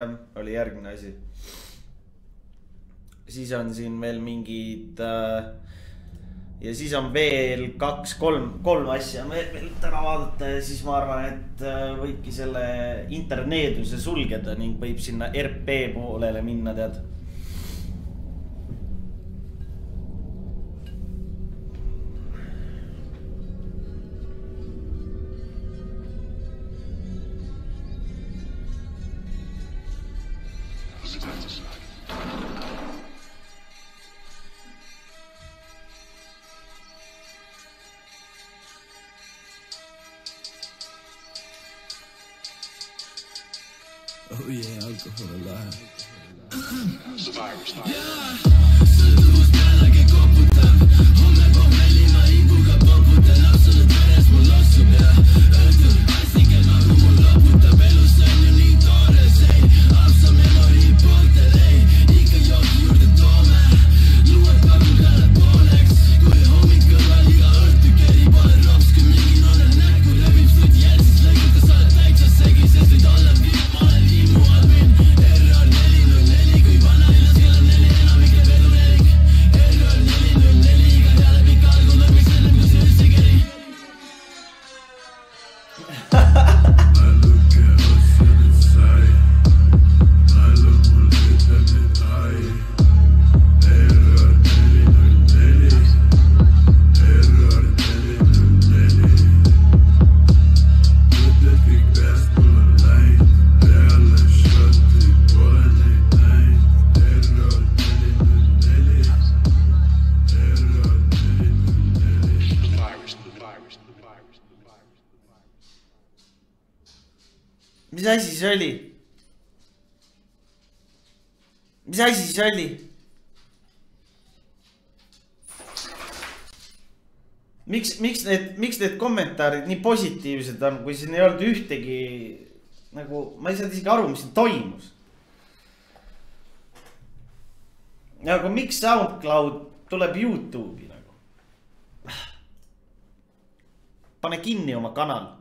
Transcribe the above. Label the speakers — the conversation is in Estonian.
Speaker 1: oli järgmine asi. Siis on siin veel mingid ja siis on veel kolm asja veel täna vaadata ja siis ma arvan, et võibki selle interneeduse sulgeda ning võib sinna RP poolele minna, tead.
Speaker 2: Oh yeah, alkohol on lahe.
Speaker 3: Sõltuvus pealegi koputab. Homme pommelima imbuga poputan. Absolut veres mul lossub ja õhtul pastikel nagu mul loputab. Elus on ju nii toores, ei. Apsa memori pooltel, ei. Ikka jooki juurde toome. Luued pakul kallad pooleks. Kui hommik kõrval iga õhtu keri pole rops. Kui mingi nolle näkku läbib stuudi jälg, siis lõigata sa oled täitsa segi, sest võid olla viip. Ma olen liimu admin. Error 404, kui vanalinnas kell on 4, enamik läheb edunelik. Error 404, iga hea läbi kalgud on, miks ennem kui see üldse keri.
Speaker 2: I look at us in the side. I look mul ütleb nüüd ai. Error 404. Error 404. Mõtled kõik peast mul on läinud. Peale šoti pole neid näinud. Error 404. Error 404.
Speaker 1: Mis asi see oli? Mis asi see oli? Miks need kommentaarid nii positiivsed on, kui siin ei olnud ühtegi nagu, ma ei saanud isegi aru, mis siin toimus. Aga miks SoundCloud tuleb YouTube'i nagu? Pane kinni oma kanal.